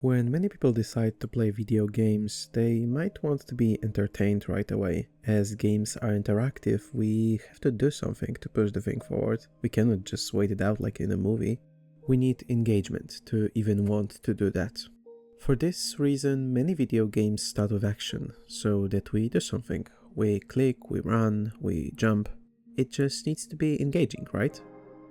When many people decide to play video games, they might want to be entertained right away. As games are interactive, we have to do something to push the thing forward. We cannot just wait it out like in a movie. We need engagement to even want to do that. For this reason, many video games start with action, so that we do something. We click, we run, we jump. It just needs to be engaging, right?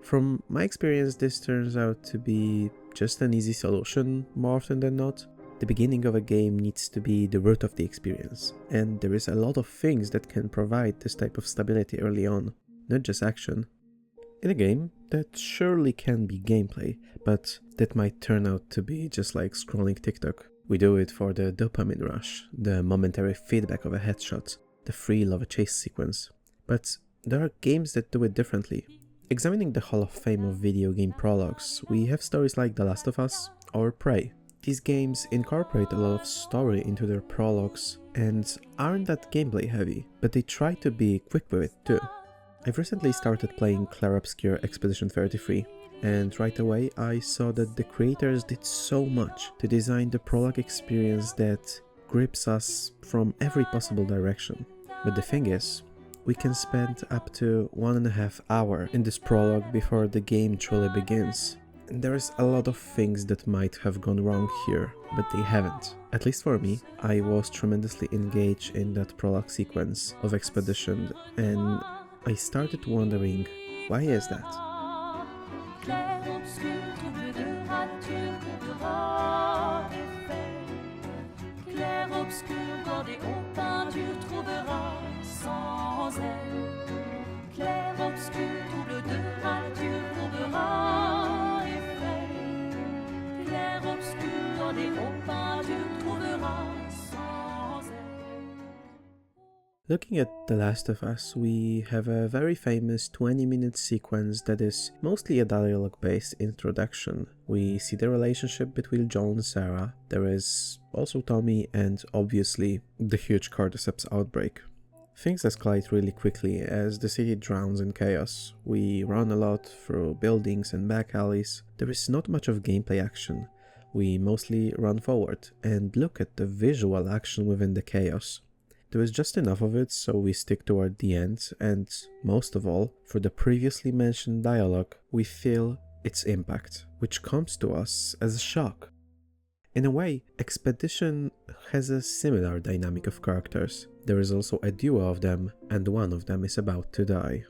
From my experience, this turns out to be just an easy solution more often than not. The beginning of a game needs to be the root of the experience, and there is a lot of things that can provide this type of stability early on, not just action. In a game, that surely can be gameplay, but that might turn out to be just like scrolling TikTok. We do it for the dopamine rush, the momentary feedback of a headshot, the thrill of a chase sequence. But there are games that do it differently. Examining the Hall of Fame of video game prologues, we have stories like The Last of Us or Prey. These games incorporate a lot of story into their prologues and aren't that gameplay heavy, but they try to be quick with it too. I've recently started playing Clair Obscur Expedition 33, and right away I saw that the creators did so much to design the prologue experience that grips us from every possible direction. But the thing is, we can spend up to 1.5 hours in this prologue before the game truly begins. And there's a lot of things that might have gone wrong here, but they haven't. At least for me, I was tremendously engaged in that prologue sequence of Expedition, and I started wondering, why is that? Clair obscur, double de nature, trouvera effet. Clair obscur, dans des hauts pas, tu trouveras sans aide. Looking at The Last of Us, we have a very famous 20-minute sequence that is mostly a dialogue-based introduction. We see the relationship between Joel and Sarah, there is also Tommy, and obviously the huge cordyceps outbreak. Things escalate really quickly as the city drowns in chaos. We run a lot through buildings and back alleys. There is not much of gameplay action. We mostly run forward and look at the visual action within the chaos. There is just enough of it so we stick toward the end, and most of all, for the previously mentioned dialogue, we feel its impact, which comes to us as a shock. In a way, Expedition has a similar dynamic of characters. There is also a duo of them, and one of them is about to die.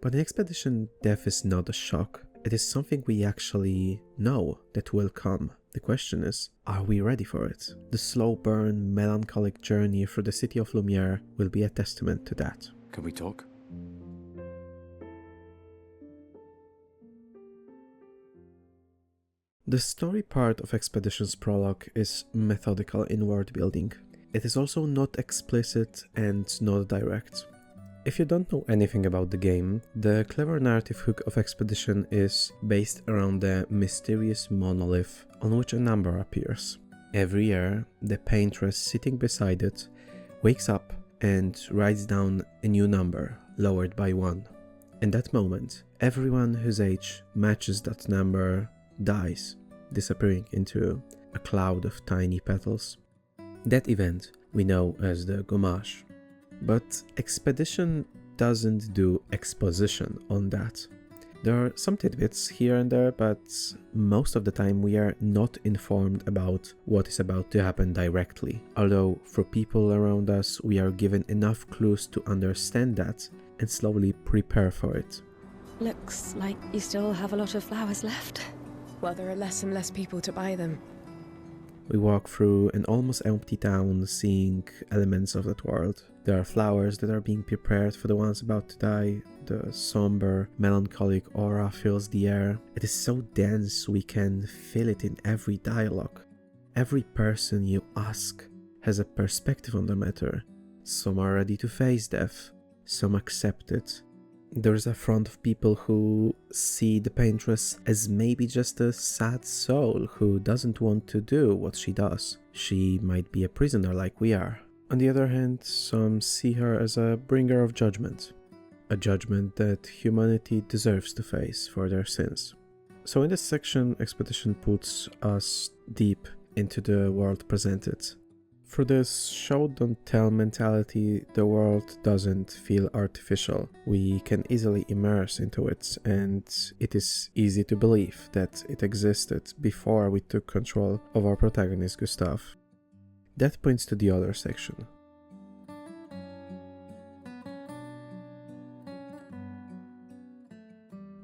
But in Expedition, death is not a shock. It is something we actually know that will come. The question is, are we ready for it? The slow burn, melancholic journey through the city of Lumiere will be a testament to that. Can we talk? The story part of Expedition's prologue is methodical in world building. It is also not explicit and not direct. If you don't know anything about the game, the clever narrative hook of Expedition is based around the mysterious monolith on which a number appears. Every year, the paintress sitting beside it wakes up and writes down a new number, lowered by 1. In that moment, everyone whose age matches that number dies, disappearing into a cloud of tiny petals. That event we know as the Gommage. But Expedition doesn't do exposition on that. There are some tidbits here and there, but most of the time we are not informed about what is about to happen directly. Although for people around us we are given enough clues to understand that and slowly prepare for it. Looks like you still have a lot of flowers left. Well, there are less and less people to buy them. We walk through an almost empty town, seeing elements of that world. There are flowers that are being prepared for the ones about to die. The somber, melancholic aura fills the air. It is so dense we can feel it in every dialogue. Every person you ask has a perspective on the matter. Some are ready to face death, some accept it. There's a front of people who see the paintress as maybe just a sad soul who doesn't want to do what she does. She might be a prisoner like we are. On the other hand, some see her as a bringer of judgment. A judgment that humanity deserves to face for their sins. So in this section, Expedition puts us deep into the world presented. Through this show don't tell mentality, the world doesn't feel artificial. We can easily immerse into it, and it is easy to believe that it existed before we took control of our protagonist Gustav. That points to the other section.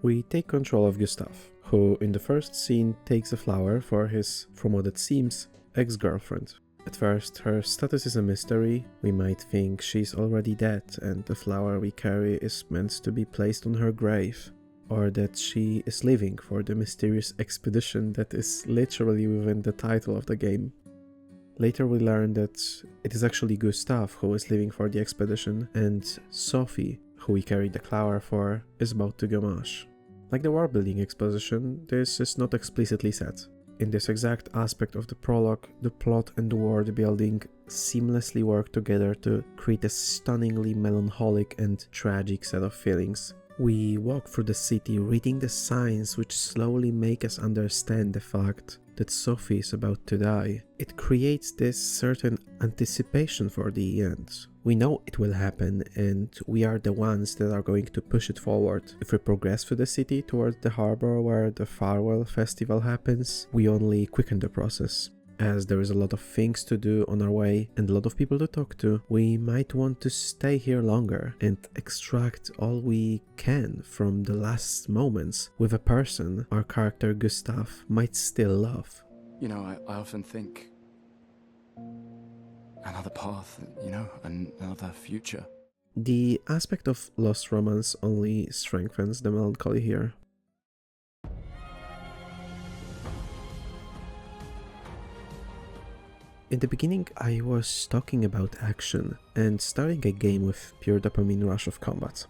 We take control of Gustav, who in the first scene takes a flower for his, from what it seems, ex-girlfriend. At first, her status is a mystery. We might think she's already dead and the flower we carry is meant to be placed on her grave, or that she is leaving for the mysterious expedition that is literally within the title of the game. Later we learn that it is actually Gustav who is leaving for the expedition, and Sophie, who we carry the flower for, is about to Gommage. Like the worldbuilding exposition, this is not explicitly said. In this exact aspect of the prologue, the plot and the world building seamlessly work together to create a stunningly melancholic and tragic set of feelings. We walk through the city reading the signs which slowly make us understand the fact that Sophie is about to die. It creates this certain anticipation for the end. We know it will happen and we are the ones that are going to push it forward. If we progress through the city towards the harbor where the farewell festival happens, we only quicken the process. As there is a lot of things to do on our way and a lot of people to talk to, we might want to stay here longer and extract all we can from the last moments with a person our character Gustav might still love. You know, I often think another path, you know, another future. The aspect of lost romance only strengthens the melancholy here. In the beginning, I was talking about action and starting a game with pure dopamine rush of combat.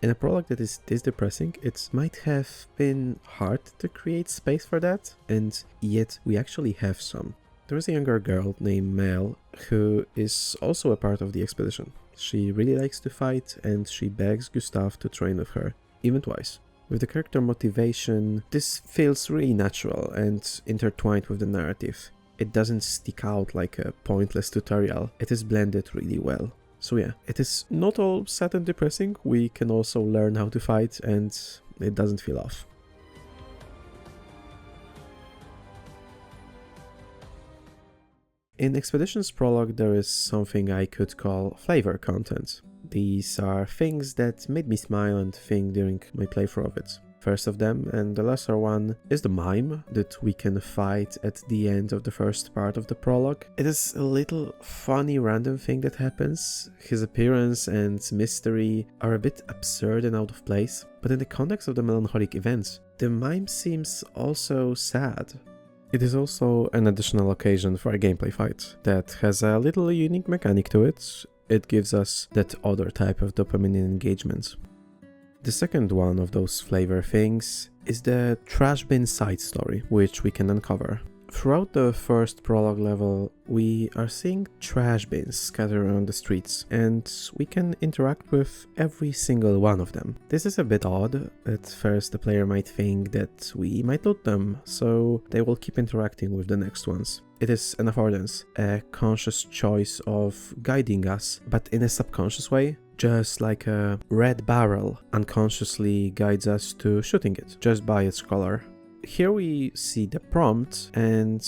In a prologue that is this depressing, it might have been hard to create space for that, and yet we actually have some. There is a younger girl named Mel who is also a part of the expedition. She really likes to fight and she begs Gustav to train with her, even twice. With the character motivation, this feels really natural and intertwined with the narrative. It doesn't stick out like a pointless tutorial, it is blended really well. So yeah, it is not all sad and depressing, we can also learn how to fight and it doesn't feel off. In Expedition's prologue there is something I could call flavor content. These are things that made me smile and think during my playthrough of it. First of them, and the lesser one, is the mime that we can fight at the end of the first part of the prologue. It is a little funny random thing that happens. His appearance and mystery are a bit absurd and out of place, but in the context of the melancholic events, the mime seems also sad. It is also an additional occasion for a gameplay fight that has a little unique mechanic to it. It gives us that other type of dopamine engagement. The second one of those flavor things is the trash bin side story, which we can uncover. Throughout the first prologue level, we are seeing trash bins scattered around the streets, and we can interact with every single one of them. This is a bit odd. At first, the player might think that we might loot them, so they will keep interacting with the next ones. It is an affordance, a conscious choice of guiding us, but in a subconscious way. Just like a red barrel unconsciously guides us to shooting it, just by its color. Here we see the prompt and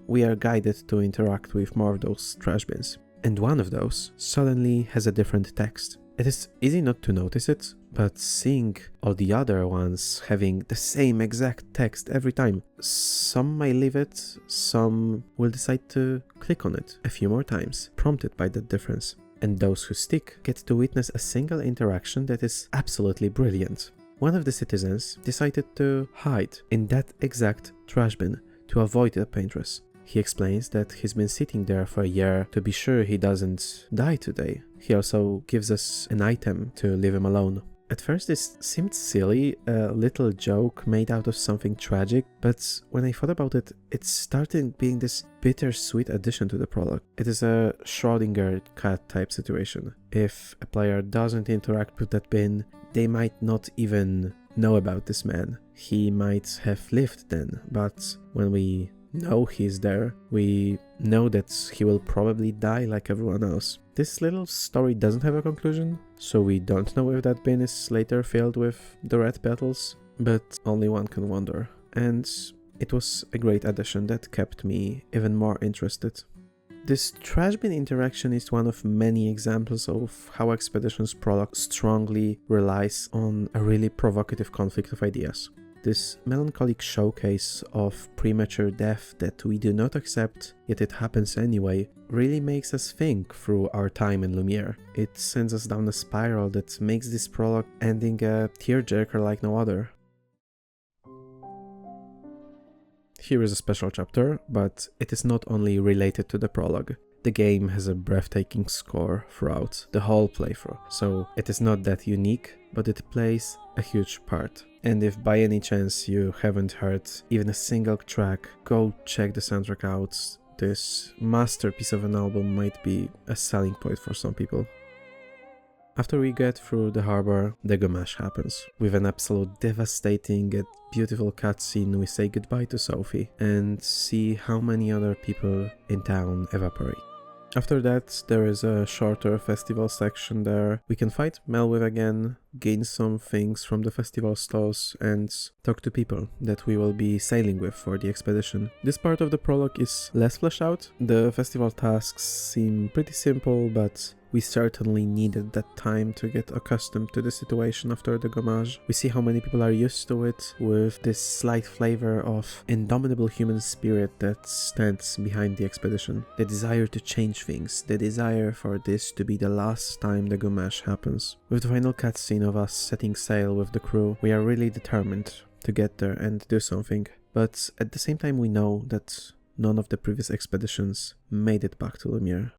we are guided to interact with more of those trash bins. And one of those suddenly has a different text. It is easy not to notice it, but seeing all the other ones having the same exact text every time, some might leave it, some will decide to click on it a few more times, prompted by that difference. And those who stick get to witness a single interaction that is absolutely brilliant. One of the citizens decided to hide in that exact trash bin to avoid the paintress. He explains that he's been sitting there for a year to be sure he doesn't die today. He also gives us an item to leave him alone. At first this seemed silly, a little joke made out of something tragic, but when I thought about it, it started being this bittersweet addition to the prologue. It is a Schrödinger cat type situation. If a player doesn't interact with that bin, they might not even know about this man. He might have lived then, but when we know he's there. We know that he will probably die like everyone else. This little story doesn't have a conclusion, so we don't know if that bin is later filled with the red petals, but only one can wonder. And it was a great addition that kept me even more interested. This trash bin interaction is one of many examples of how Expedition's Prologue strongly relies on a really provocative conflict of ideas. This melancholic showcase of premature death that we do not accept, yet it happens anyway, really makes us think through our time in Lumiere. It sends us down a spiral that makes this prologue ending a tearjerker like no other. Here is a special chapter, but it is not only related to the prologue. The game has a breathtaking score throughout the whole playthrough, so it is not that unique, but it plays a huge part. And if by any chance you haven't heard even a single track, go check the soundtrack out. This masterpiece of an album might be a selling point for some people. After we get through the harbor, the Gommage happens. With an absolute devastating yet beautiful cutscene, we say goodbye to Sophie and see how many other people in town evaporate. After that, there is a shorter festival section there. We can fight Melwith again, gain some things from the festival stalls, and talk to people that we will be sailing with for the expedition. This part of the prologue is less fleshed out. The festival tasks seem pretty simple, but we certainly needed that time to get accustomed to the situation after the Gommage. We see how many people are used to it, with this slight flavor of indomitable human spirit that stands behind the expedition. The desire to change things, the desire for this to be the last time the Gommage happens. With the final cutscene of us setting sail with the crew, we are really determined to get there and do something. But at the same time we know that none of the previous expeditions made it back to Lumiere.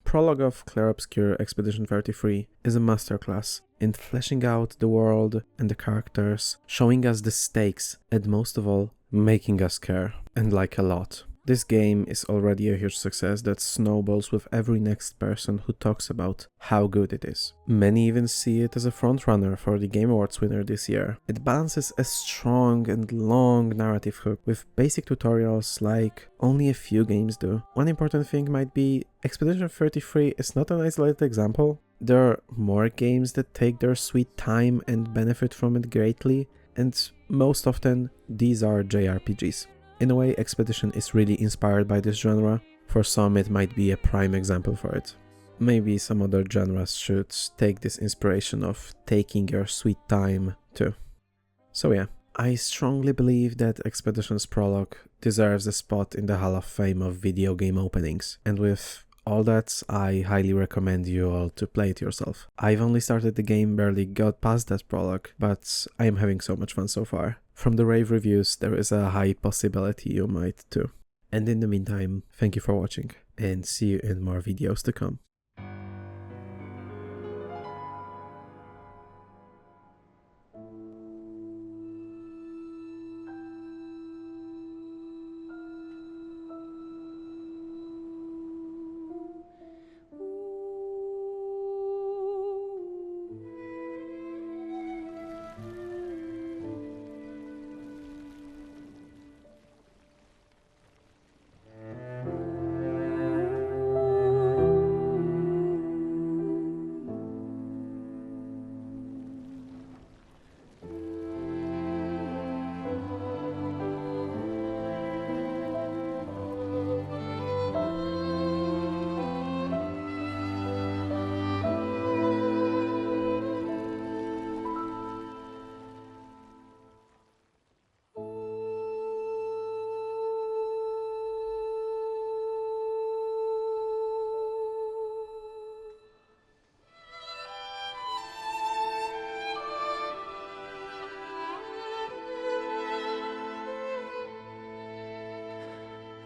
Prologue of Clair Obscur Expedition 33 is a masterclass in fleshing out the world and the characters, showing us the stakes, and most of all, making us care, and like a lot. This game is already a huge success that snowballs with every next person who talks about how good it is. Many even see it as a frontrunner for the Game Awards winner this year. It balances a strong and long narrative hook with basic tutorials like only a few games do. One important thing might be Expedition 33 is not an isolated example. There are more games that take their sweet time and benefit from it greatly, and most often these are JRPGs. In a way, Expedition is really inspired by this genre. For some, it might be a prime example for it. Maybe some other genres should take this inspiration of taking your sweet time too. So yeah, I strongly believe that Expedition's Prologue deserves a spot in the Hall of Fame of video game openings. And with all that, I highly recommend you all to play it yourself. I've only started the game, barely got past that prologue, but I am having so much fun so far. From the rave reviews, there is a high possibility you might too. And in the meantime, thank you for watching, and see you in more videos to come.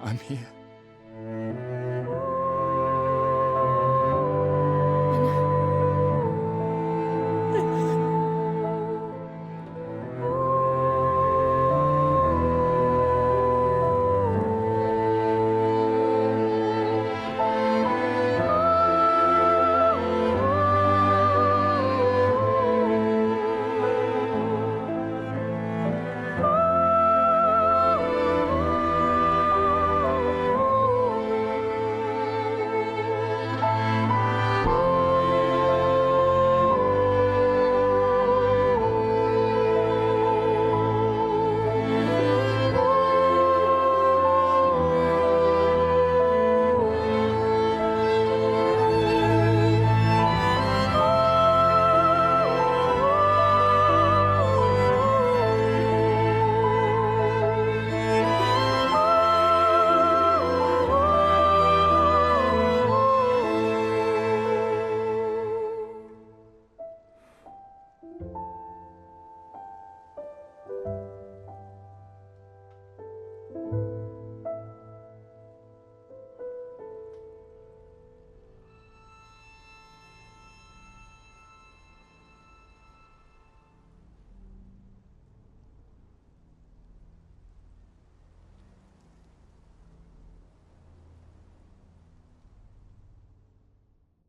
I'm here.